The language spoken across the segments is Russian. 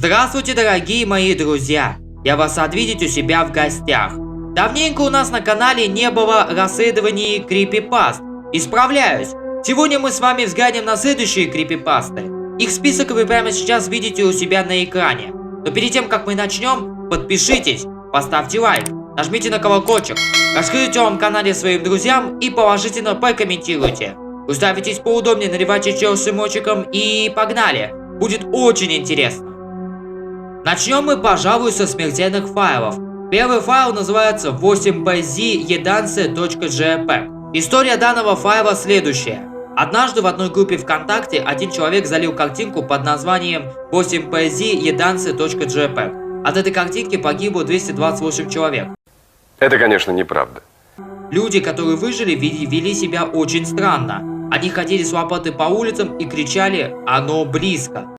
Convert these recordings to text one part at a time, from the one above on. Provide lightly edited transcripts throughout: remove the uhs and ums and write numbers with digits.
Здравствуйте, дорогие мои друзья! Я вас рад видеть у себя в гостях. Давненько у нас на канале не было расследований крипипаст. Исправляюсь. Сегодня мы с вами взглянем на следующие крипипасты. Их список вы прямо сейчас видите у себя на экране. Но перед тем, как мы начнем, подпишитесь, поставьте лайк, нажмите на колокольчик, раскройте вам канале своим друзьям и положительно прокомментируйте. Устраивайтесь поудобнее, наливайте чай с эмочиком и погнали. Будет очень интересно. Начнем мы, пожалуй, со смертельных файлов. Первый файл называется 8bz11.jpg. История данного файла следующая. Однажды в одной группе ВКонтакте один человек залил картинку под названием 8bz11.jpg. От этой картинки погибло 228 человек. Это, конечно, неправда. Люди, которые выжили, вели себя очень странно. Они ходили с лопатой по улицам и кричали «Оно близко».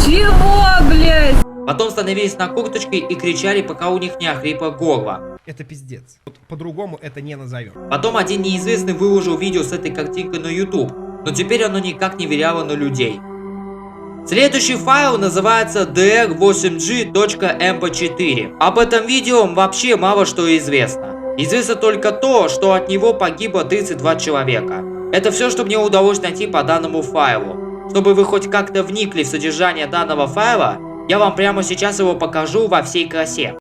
Чего, блядь? Потом становились на курточке и кричали, пока у них не охрипло горло. Это пиздец. Вот по-другому это не назовем. Потом один неизвестный выложил видео с этой картинкой на YouTube, но теперь оно никак не влияло на людей. Следующий файл называется dr8g.mp4. Об этом видео вообще мало что известно. Известно только то, что от него погибло 32 человека. Это все, что мне удалось найти по данному файлу. Чтобы вы хоть как-то вникли в содержание данного файла, я вам прямо сейчас его покажу во всей красе.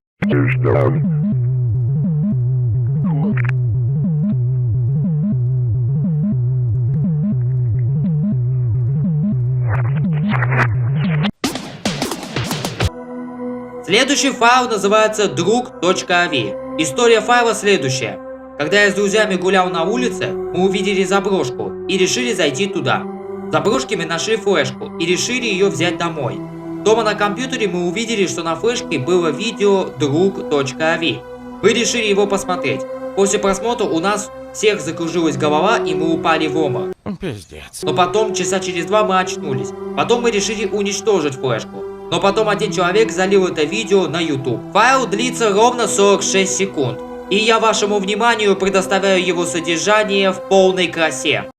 Следующий файл называется друг.avi. История файла следующая. Когда я с друзьями гулял на улице, мы увидели заброшку и решили зайти туда. В заброшке мы нашли флешку и решили ее взять домой. Дома на компьютере мы увидели, что на флешке было видео друг.avi. Мы решили его посмотреть. После просмотра у нас всех закружилась голова и мы упали в обморок. Пиздец. Но потом, часа через 2 мы очнулись. Потом мы решили уничтожить флешку. Но потом один человек залил это видео на YouTube. Файл длится ровно 46 секунд. И я вашему вниманию предоставляю его содержание в полной красе.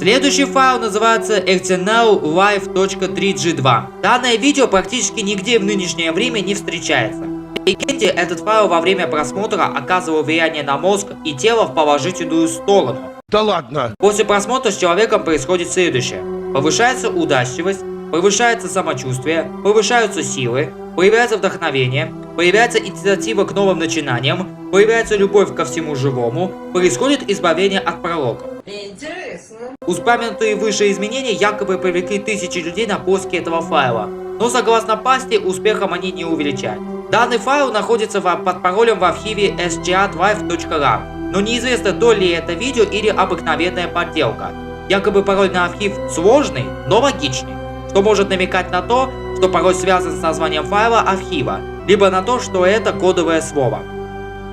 Следующий файл называется xnllive.3g2. Данное видео практически нигде в нынешнее время не встречается. По легенде, этот файл во время просмотра оказывал влияние на мозг и тело в положительную сторону. Да ладно. После просмотра с человеком происходит следующее. Повышается удачливость, повышается самочувствие, повышаются силы, появляется вдохновение, появляется инициатива к новым начинаниям, появляется любовь ко всему живому, происходит избавление от пророков. Интересно. Упомянутые выше изменения якобы привлекли тысячи людей на поиски этого файла, но согласно пасте, успехом они не увеличают. Данный файл находится под паролем в архиве schatlive.rar, но неизвестно, то ли это видео или обыкновенная подделка. Якобы пароль на архив сложный, но логичный, что может намекать на то, что пароль связан с названием файла архива, либо на то, что это кодовое слово.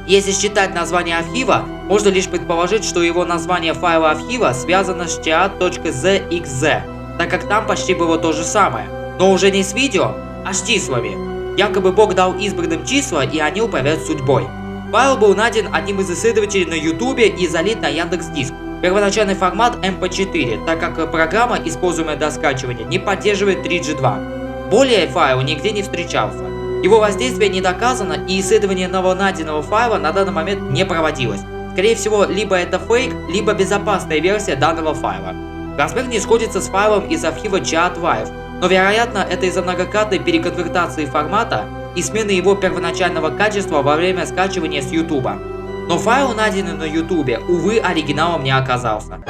Если считать название архива, можно лишь предположить, что его название файла архива связано с chat.zxz, так как там почти было то же самое, но уже не с видео, а с числами. Якобы Бог дал избранным числа, и они управляют судьбой. Файл был найден одним из исследователей на YouTube и залит на Яндекс.Диск. Первоначальный формат MP4, так как программа, используемая для скачивания, не поддерживает 3G2. Более файл нигде не встречался. Его воздействие не доказано, и исследование новонайденного файла на данный момент не проводилось. Скорее всего, либо это фейк, либо безопасная версия данного файла. Размер не сходится с файлом из архива ChatLive, но вероятно это из-за многократной переконвертации формата и смены его первоначального качества во время скачивания с YouTube. Но файл, найденный на YouTube, увы, оригиналом не оказался.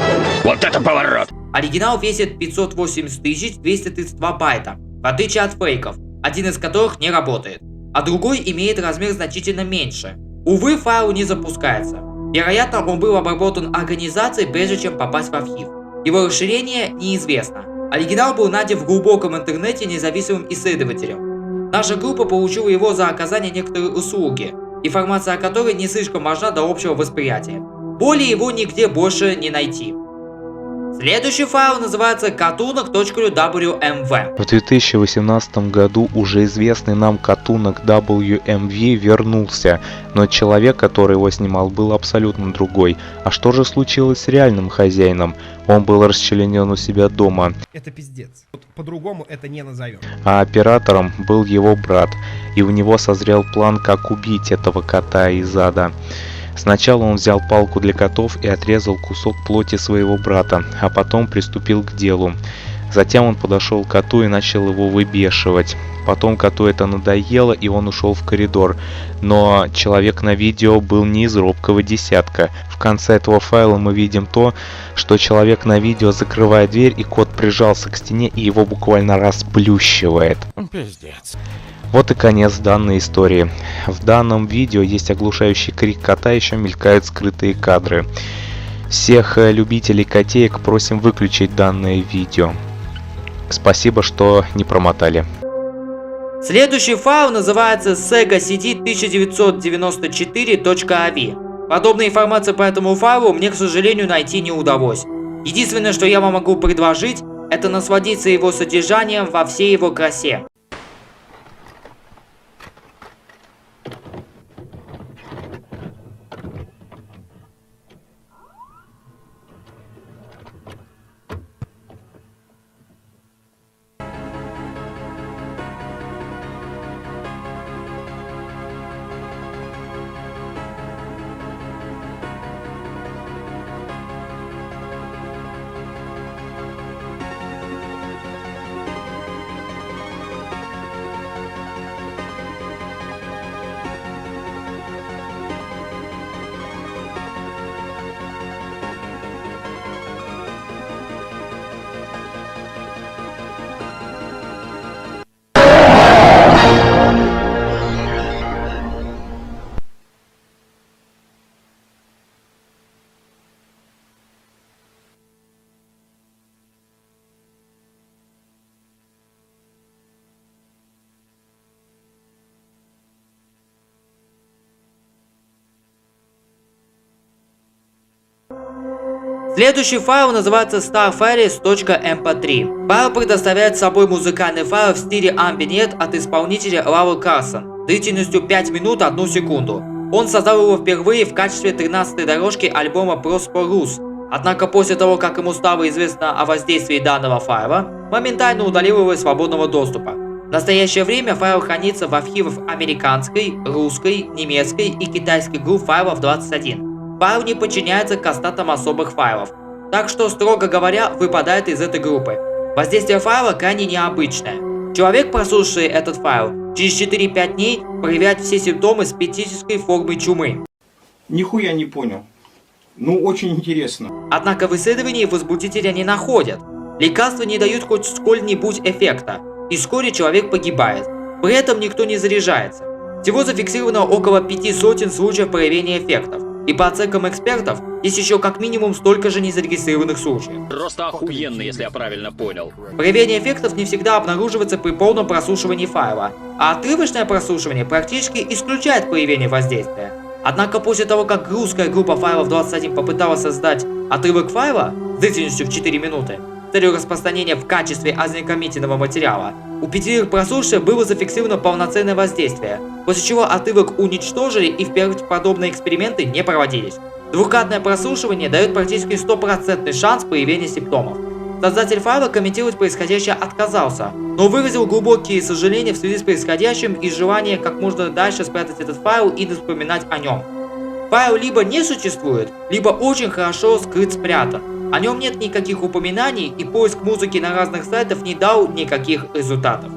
Вот это поворот! Оригинал весит 580 232 байта, в отличие от фейков, один из которых не работает, а другой имеет размер значительно меньше. Увы, файл не запускается. Вероятно, он был обработан организацией, прежде чем попасть в архив. Его расширение неизвестно. Оригинал был найден в глубоком интернете независимым исследователем. Наша группа получила его за оказание некоторой услуги, информация о которой не слишком важна до общего восприятия. Более его нигде больше не найти. Следующий файл называется katunak.wmv. В 2018 году уже известный нам катунок WMV вернулся, но человек, который его снимал, был абсолютно другой. А что же случилось с реальным хозяином? Он был расчленен у себя дома, Это пиздец. Вот по-другому это не назовем. а оператором был его брат, и у него созрел план, как убить этого кота из ада. Сначала он взял палку для котов и отрезал кусок плоти своего брата, а потом приступил к делу. Затем он подошел к коту и начал его выбешивать. Потом коту это надоело, и он ушел в коридор. Но человек на видео был не из робкого десятка. В конце этого файла мы видим то, что человек на видео закрывает дверь, и кот прижался к стене и его буквально расплющивает. Пиздец. Вот и конец данной истории. В данном видео есть оглушающий крик кота, еще мелькают скрытые кадры. Всех любителей котеек просим выключить данное видео. Спасибо, что не промотали. Следующий файл называется segacd1994.avi. Подобной информации по этому файлу мне, к сожалению, найти не удалось. Единственное, что я вам могу предложить, это насладиться его содержанием во всей его красе. Следующий файл называется starferries.mp3. Файл предоставляет собой музыкальный файл в стиле Ambient от исполнителя Лавы Карсон длительностью 5 минут 1 секунду. Он создал его впервые в качестве 13-й дорожки альбома Prosperous. Однако после того, как ему стало известно о воздействии данного файла, моментально удалил его из свободного доступа. В настоящее время файл хранится в архивах американской, русской, немецкой и китайской групп файлов 21. Файл не подчиняется к остаткам особых файлов, так что, строго говоря, выпадает из этой группы. Воздействие файла крайне необычное. Человек, прослушавший этот файл, через 4-5 дней проявляет все симптомы специфической формы чумы. Нихуя не понял. Ну, очень интересно. Однако в исследовании возбудителя не находят. Лекарства не дают хоть сколь-нибудь эффекта, и вскоре человек погибает. При этом никто не заряжается. Всего зафиксировано около 500 случаев проявления эффектов. И по оценкам экспертов, есть еще как минимум столько же незарегистрированных случаев. Просто охуенно, если я правильно понял. Проявление эффектов не всегда обнаруживается при полном прослушивании файла, а отрывочное прослушивание практически исключает появление воздействия. Однако после того, как русская группа файлов 21 попыталась создать отрывок файла с длительностью в 4 минуты с целью распространения в качестве ознакомительного материала, у 5 прослушивателей было зафиксировано полноценное воздействие, после чего отрывок уничтожили и впредь подобные эксперименты не проводились. Двукратное прослушивание дает практически 100% шанс появления симптомов. Создатель файла комментировать происходящее отказался, но выразил глубокие сожаления в связи с происходящим и желание как можно дальше спрятать этот файл и не вспоминать о нем. Файл либо не существует, либо очень хорошо скрыт-спрятан. О нем нет никаких упоминаний, и поиск музыки на разных сайтах не дал никаких результатов.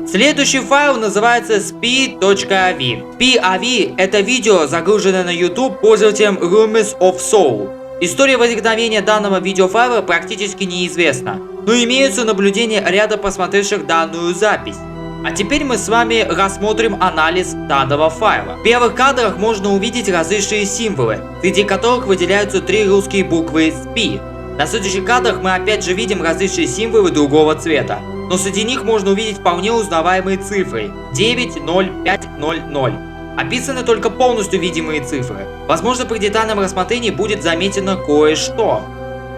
Следующий файл называется spi.avi. Spi.avi — это видео, загруженное на YouTube пользователем Rumors of Soul. История возникновения данного видеофайла практически неизвестна, но имеются наблюдения ряда просмотревших данную запись. А теперь мы с вами рассмотрим анализ данного файла. В первых кадрах можно увидеть различные символы, среди которых выделяются 3 русские буквы СП. На следующих кадрах мы опять же видим различные символы другого цвета, но среди них можно увидеть вполне узнаваемые цифры 90500. Описаны только полностью видимые цифры. Возможно, при детальном рассмотрении будет заметено кое-что.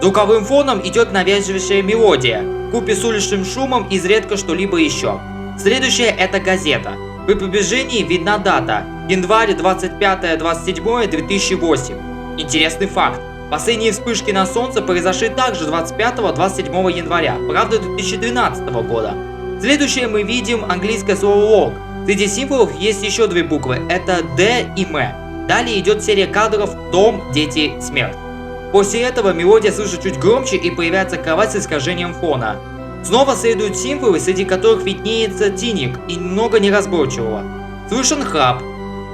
Звуковым фоном идет навязывающая мелодия, вкупе с уличным шумом изредка что-либо еще. Следующая это газета. При приближении видна дата январь 25-27-2008. Интересный факт. Последние вспышки на солнце произошли также 25-27 января, правда 2012 года. Следующее мы видим английское слово log. Среди символов есть еще 2 буквы, это D и M. Далее идет серия кадров «Дом, дети, смерть». После этого мелодия слышится чуть громче и появляется кровать с искажением фона. Снова следуют символы, среди которых виднеется тиник и немного неразборчивого. Слышен храп.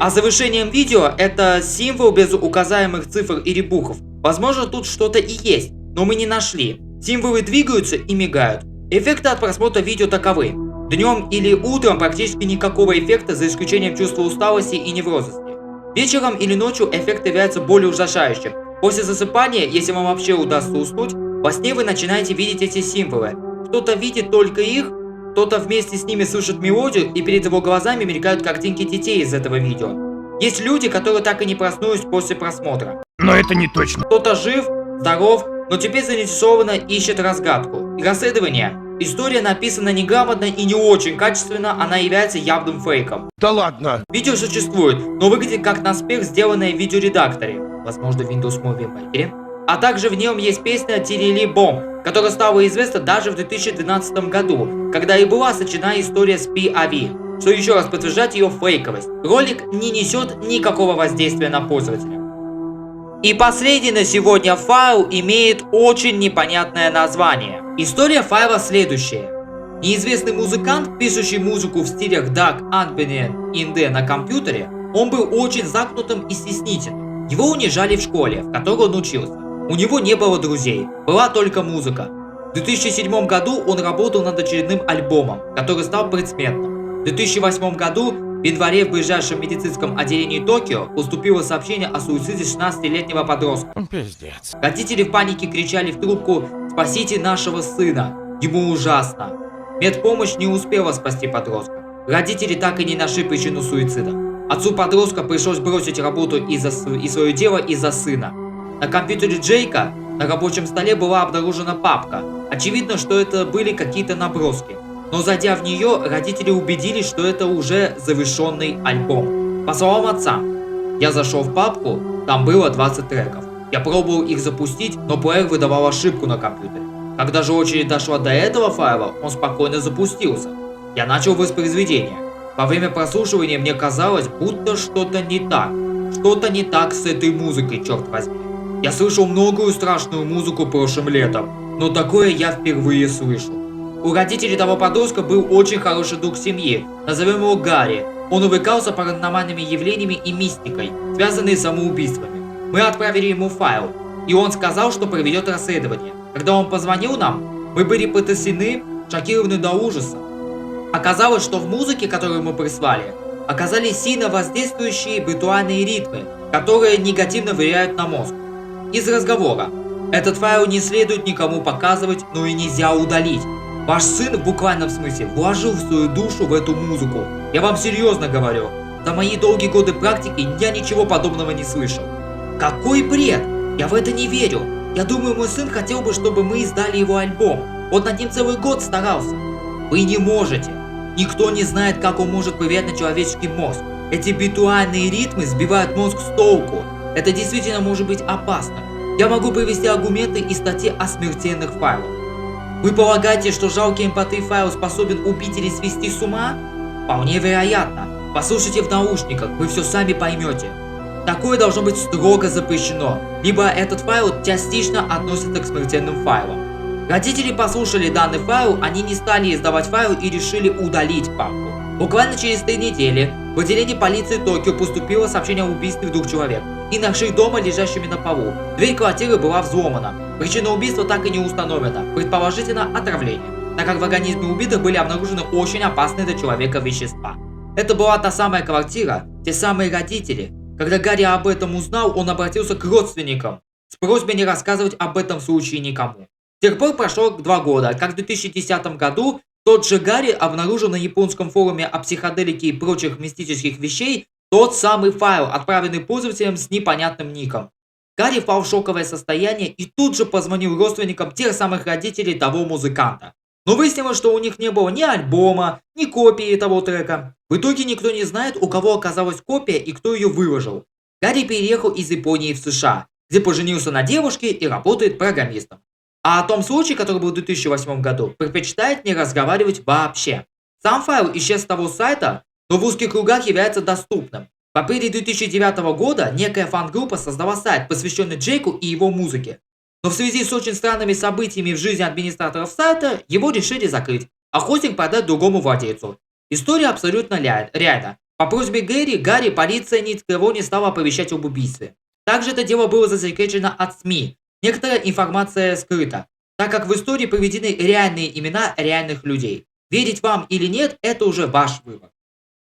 А завершением видео это символ без указаемых цифр или букв. Возможно, тут что-то и есть, но мы не нашли. Символы двигаются и мигают. Эффекты от просмотра видео таковы. Днем или утром практически никакого эффекта, за исключением чувства усталости и неврозности. Вечером или ночью эффект является более ужасающим. После засыпания, если вам вообще удастся уснуть, во сне вы начинаете видеть эти символы. Кто-то видит только их, кто-то вместе с ними слышит мелодию, и перед его глазами мелькают картинки детей из этого видео. Есть люди, которые так и не проснулись после просмотра. Но это не точно. Кто-то жив, здоров, но теперь заинтересованно ищет разгадку. И расследование. История написана неграмотно и не очень качественно, она является явным фейком. Да ладно. Видео существует, но выглядит как наспех, сделанное в видеоредакторе, возможно в Windows Movie Maker. А также в нем есть песня «Тирили Бом», которая стала известна даже в 2012 году, когда и была сочинена история с POV, что еще раз подтверждает ее фейковость. Ролик не несет никакого воздействия на пользователя. И последний на сегодня файл имеет очень непонятное название. История файла следующая. Неизвестный музыкант, пишущий музыку в стилях Dark Ambient Indie на компьютере, он был очень замкнутым и стеснительным. Его унижали в школе, в которой он учился. У него не было друзей, была только музыка. В 2007 году он работал над очередным альбомом, который стал предсмертным. В 2008 году в январе в ближайшем медицинском отделении Токио поступило сообщение о суициде 16-летнего подростка. Пиздец. Родители в панике кричали в трубку «Спасите нашего сына! Ему ужасно!». Медпомощь не успела спасти подростка. Родители так и не нашли причину суицида. Отцу подростка пришлось бросить работу и свое дело из-за сына. На компьютере Джейка на рабочем столе была обнаружена папка. Очевидно, что это были какие-то наброски. Но зайдя в нее, родители убедились, что это уже завершенный альбом. По словам отца, я зашел в папку, там было 20 треков. Я пробовал их запустить, но плеер выдавал ошибку на компьютере. Когда же очередь дошла до этого файла, он спокойно запустился. Я начал воспроизведение. Во время прослушивания мне казалось, будто что-то не так. Что-то не так с этой музыкой, черт возьми. Я слышал многую страшную музыку прошлым летом, но такое я впервые слышал. У родителей того подростка был очень хороший друг семьи, назовем его Гарри. Он увлекался паранормальными явлениями и мистикой, связанные с самоубийствами. Мы отправили ему файл, и он сказал, что проведет расследование. Когда он позвонил нам, мы были потрясены, шокированы до ужаса. Оказалось, что в музыке, которую мы прислали, оказались сильно воздействующие виртуальные ритмы, которые негативно влияют на мозг. Из разговора. Этот файл не следует никому показывать, но и нельзя удалить. Ваш сын в буквальном смысле вложил свою душу в эту музыку. Я вам серьезно говорю. За мои долгие годы практики я ничего подобного не слышал. Какой бред! Я в это не верю. Я думаю, мой сын хотел бы, чтобы мы издали его альбом. Он над ним целый год старался. Вы не можете. Никто не знает, как он может повлиять на человеческий мозг. Эти виртуальные ритмы сбивают мозг с толку. Это действительно может быть опасно. Я могу привести аргументы и статьи о смертельных файлах. Вы полагаете, что жалкий MP3 файл способен убить или свести с ума? Вполне вероятно. Послушайте в наушниках, вы все сами поймете. Такое должно быть строго запрещено, либо этот файл частично относится к смертельным файлам. Родители послушали данный файл, они не стали издавать файл и решили удалить папку. Буквально через 3 недели в отделение полиции Токио поступило сообщение о убийстве 2 человек и нашли дома лежащими на полу. Дверь квартиры была взломана. Причина убийства так и не установлена, предположительно отравление, так как в организме убитых были обнаружены очень опасные для человека вещества. Это была та самая квартира, те самые родители. Когда Гарри об этом узнал, он обратился к родственникам с просьбой не рассказывать об этом случае никому. С тех пор прошло 2 года, как в 2010 году тот же Гарри обнаружил на японском форуме о психоделике и прочих мистических вещей тот самый файл, отправленный пользователем с непонятным ником. Гарри впал в шоковое состояние и тут же позвонил родственникам тех самых родителей того музыканта. Но выяснилось, что у них не было ни альбома, ни копии того трека. В итоге никто не знает, у кого оказалась копия и кто ее выложил. Гарри переехал из Японии в США, где поженился на девушке и работает программистом. А о том случае, который был в 2008 году, предпочитает не разговаривать вообще. Сам файл исчез с того сайта, но в узких кругах является доступным. В апреле 2009 года некая фан-группа создала сайт, посвященный Джейку и его музыке. Но в связи с очень странными событиями в жизни администраторов сайта, его решили закрыть, а хостинг продать другому владельцу. История абсолютно реальна. По просьбе Гарри полиция никого не стала оповещать об убийстве. Также это дело было засекречено от СМИ. Некоторая информация скрыта, так как в истории приведены реальные имена реальных людей. Верить вам или нет, это уже ваш выбор.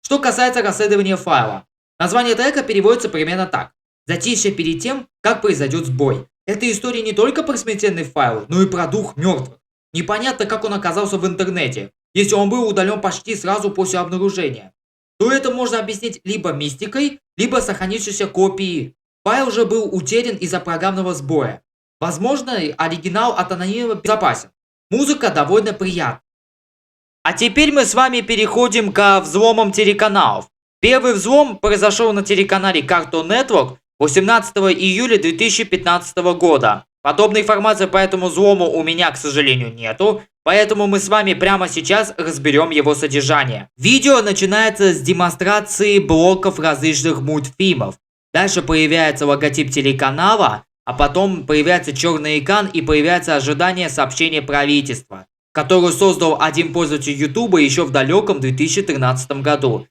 Что касается расследования файла. Название трека переводится примерно так. Затишье перед тем, как произойдет сбой. Эта история не только про смертельный файл, но и про дух мертвых. Непонятно, как он оказался в интернете, если он был удален почти сразу после обнаружения. То это можно объяснить либо мистикой, либо сохранившейся копией. Файл уже был утерян из-за программного сбоя. Возможно, оригинал от анонима безопасен. Музыка довольно приятна. А теперь мы с вами переходим к взломам телеканалов. Первый взлом произошел на телеканале Cartoon Network 18 июля 2015 года. Подобной информации по этому взлому у меня, к сожалению, нету, поэтому мы с вами прямо сейчас разберем его содержание. Видео начинается с демонстрации блоков различных мультфильмов. Дальше появляется логотип телеканала, а потом появляется черный экран и появляется ожидание сообщения правительства, которую создал один пользователь YouTube еще в далеком 2013 году.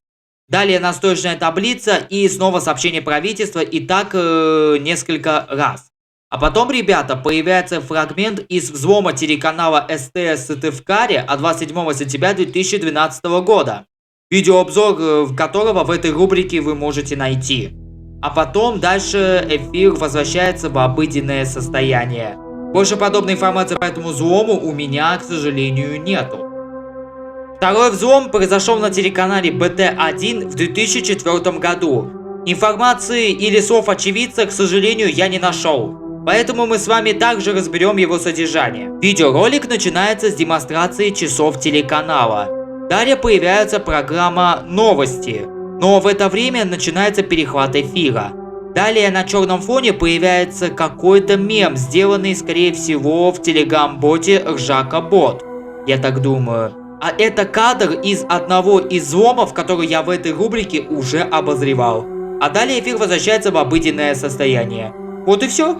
Далее настроечная таблица и снова сообщение правительства, и так несколько раз. А потом, ребята, появляется фрагмент из взлома телеканала СТС Сыктывкаре от 27 сентября 2012 года. Видеообзор которого в этой рубрике вы можете найти. А потом дальше эфир возвращается в обыденное состояние. Больше подобной информации по этому взлому у меня, к сожалению, нету. Второй взлом произошел на телеканале БТ-1 в 2004 году. Информации или слов очевидца, к сожалению, я не нашел. Поэтому мы с вами также разберем его содержание. Видеоролик начинается с демонстрации часов телеканала. Далее появляется программа «Новости». Но в это время начинается перехват эфира. Далее на черном фоне появляется какой-то мем, сделанный, скорее всего, в телеграм-боте Ржака-бот. Я так думаю. А это кадр из одного из взломов, который я в этой рубрике уже обозревал. А далее эфир возвращается в обыденное состояние. Вот и все.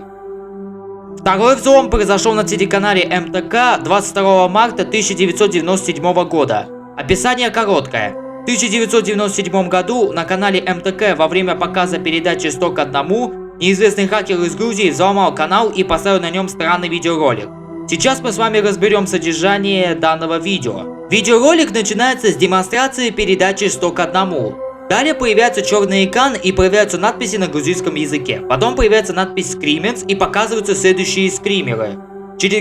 Второй взлом произошел на телеканале МТК 22 марта 1997 года. Описание короткое. В 1997 году на канале МТК во время показа передачи «100 к 1» неизвестный хакер из Грузии взломал канал и поставил на нем странный видеоролик. Сейчас мы с вами разберем содержание данного видео. Видеоролик начинается с демонстрации передачи «100 к 1». Далее появляется черный экран и появляются надписи на грузинском языке. Потом появляется надпись «Скримерс» и показываются следующие скримеры.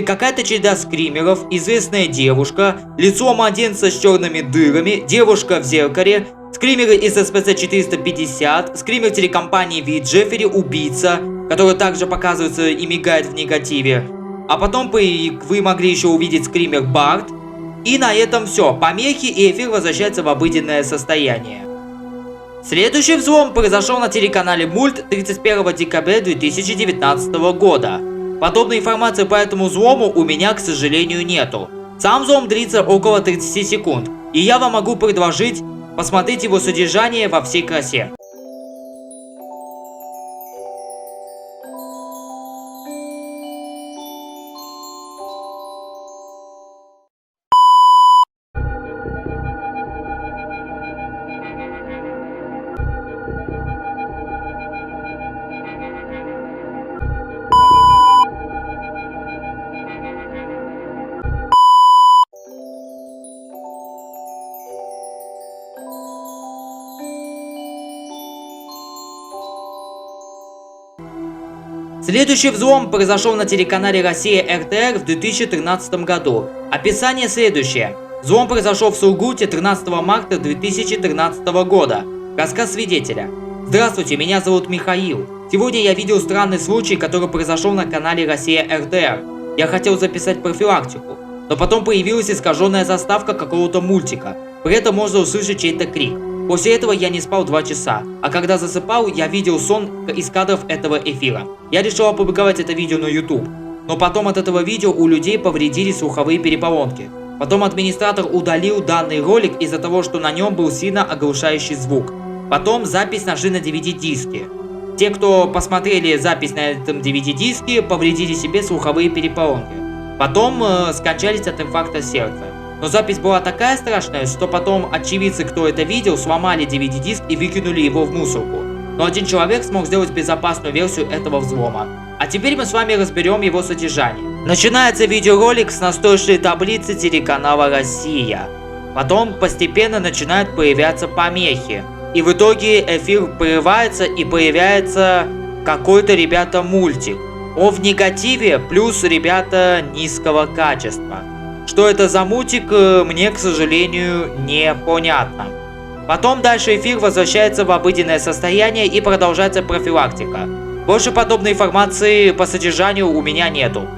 Какая-то череда скримеров, известная девушка, лицо младенца с черными дырами, девушка в зеркале, скримеры из СПЦ-450, скример телекомпании Ви Джеффери, убийца, который также показывается и мигает в негативе. А потом вы могли еще увидеть скример Барт. И на этом все. Помехи, и эфир возвращается в обыденное состояние. Следующий взлом произошел на телеканале Мульт 31 декабря 2019 года. Подобной информации по этому взлому у меня, к сожалению, нету. Сам взлом длится около 30 секунд, и я вам могу предложить посмотреть его содержание во всей красе. Следующий взлом произошел на телеканале Россия РТР в 2013 году. Описание следующее. Взлом произошел в Сургуте 13 марта 2013 года. Рассказ свидетеля. Здравствуйте, меня зовут Михаил. Сегодня я видел странный случай, который произошел на канале Россия РТР. Я хотел записать профилактику, но потом появилась искаженная заставка какого-то мультика. При этом можно услышать чей-то крик. После этого я не спал 2 часа, а когда засыпал, я видел сон из кадров этого эфира. Я решил опубликовать это видео на YouTube, но потом от этого видео у людей повредились слуховые перепонки. Потом администратор удалил данный ролик из-за того, что на нем был сильно оглушающий звук. Потом запись нашли на DVD-диске. Те, кто посмотрели запись на этом DVD-диске, повредили себе слуховые перепонки. Потом скончались от инфаркта сердца. Но запись была такая страшная, что потом очевидцы, кто это видел, сломали DVD-диск и выкинули его в мусорку. Но один человек смог сделать безопасную версию этого взлома. А теперь мы с вами разберем его содержание. Начинается видеоролик с настойчивой таблицы телеканала «Россия». Потом постепенно начинают появляться помехи. И в итоге эфир прерывается и появляется какой-то, ребята, мультик. Он в негативе, плюс, ребята, низкого качества. Что это за мультик, мне, к сожалению, непонятно. Потом дальше эфир возвращается в обыденное состояние и продолжается профилактика. Больше подобной информации по содержанию у меня нету.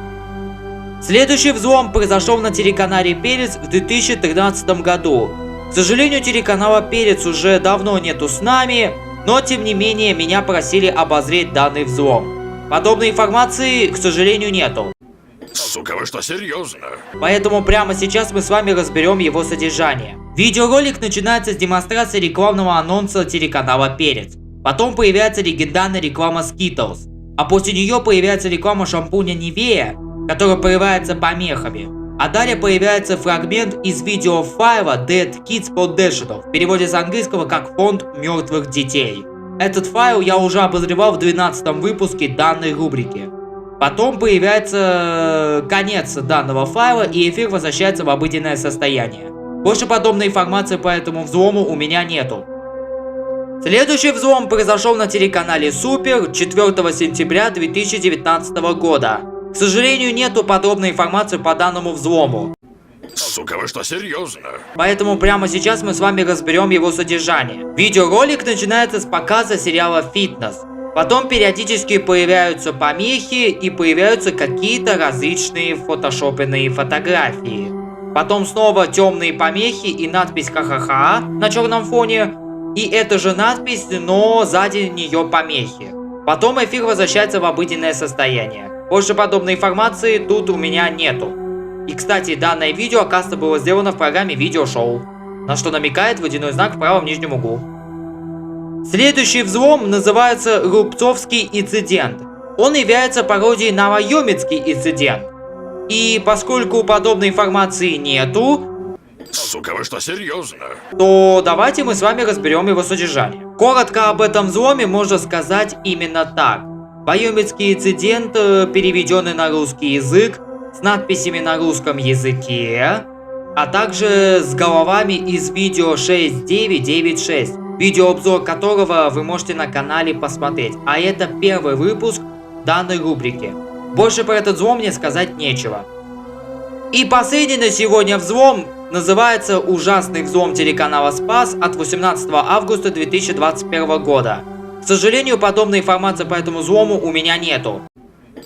Следующий взлом произошел на телеканале «Перец» в 2013 году. К сожалению, телеканала «Перец» уже давно нету с нами, но тем не менее меня просили обозреть данный взлом. Подобной информации, к сожалению, нету. Сука, вы что, серьезно? Поэтому прямо сейчас мы с вами разберем его содержание. Видеоролик начинается с демонстрации рекламного анонса телеканала «Перец». Потом появляется легендарная реклама Skittles. А после нее появляется реклама шампуня Nivea, которая появляется помехами. А далее появляется фрагмент из видеофайла Dead Kids Foundation, в переводе с английского как «Фонд мертвых детей». Этот файл я уже обозревал в 12-м выпуске данной рубрики. Потом появляется конец данного файла, и эфир возвращается в обыденное состояние. Больше подобной информации по этому взлому у меня нету. Следующий взлом произошел на телеканале Супер 4 сентября 2019 года. К сожалению, нету подробной информации по данному взлому. Сука, вы что, серьезно? Поэтому прямо сейчас мы с вами разберем его содержание. Видеоролик начинается с показа сериала «Фитнес». Потом периодически появляются помехи и появляются какие-то различные фотошопенные фотографии. Потом снова темные помехи и надпись «Ха-ха-ха» на черном фоне. И эта же надпись, но сзади нее помехи. Потом эфир возвращается в обыденное состояние. Больше подобной информации тут у меня нету. И, кстати, данное видео, оказывается, было сделано в программе «Видеошоу», на что намекает водяной знак в правом нижнем углу. Следующий взлом называется «Рубцовский инцидент». Он является пародией на Вайоминский инцидент. И поскольку подобной информации нету, Сука, вы что, серьезно? то давайте мы с вами разберем его содержание. Коротко об этом взломе можно сказать именно так. Вайоминский инцидент, переведенный на русский язык, с надписями на русском языке, а также с головами из видео 6996, видеообзор которого вы можете на канале посмотреть. А это первый выпуск данной рубрики. Больше про этот взлом мне сказать нечего. И последний на сегодня взлом называется «Ужасный взлом телеканала Спас» от 18 августа 2021 года. К сожалению, подобной информации по этому взлому у меня нету.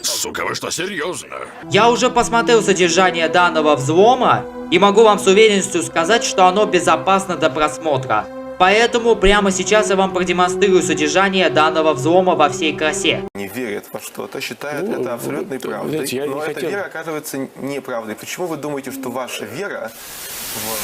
Сука, вы что, серьезно? Я уже посмотрел содержание данного взлома и могу вам с уверенностью сказать, что оно безопасно до просмотра. Поэтому прямо сейчас я вам продемонстрирую содержание данного взлома во всей красе. Не верят во что-то, считают это абсолютной правдой, но эта вера оказывается неправдой. Почему вы думаете, что ваша вера в Бога...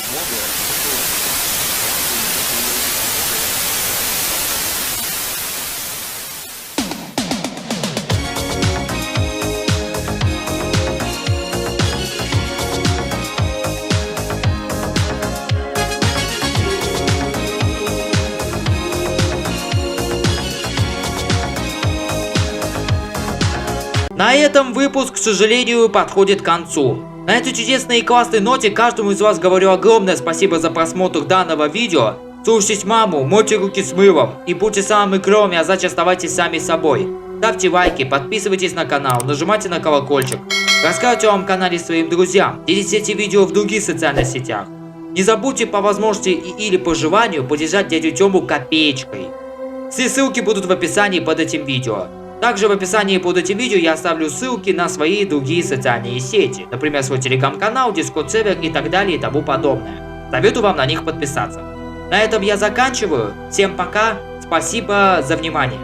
На этом выпуск, к сожалению, подходит к концу. На этой чудесной и классной ноте каждому из вас говорю огромное спасибо за просмотр данного видео. Слушайтесь маму, мойте руки с мылом и будьте самыми клевыми, а значит оставайтесь сами собой. Ставьте лайки, подписывайтесь на канал, нажимайте на колокольчик. Рассказывайте о моем канале своим друзьям, делитесь эти видео в других социальных сетях. Не забудьте по возможности или по желанию поддержать дядю Тему копеечкой. Все ссылки будут в описании под этим видео. Также в описании под этим видео я оставлю ссылки на свои другие социальные сети. Например, свой телеграм-канал, дискорд-сервер и так далее и тому подобное. Советую вам на них подписаться. На этом я заканчиваю. Всем пока. Спасибо за внимание.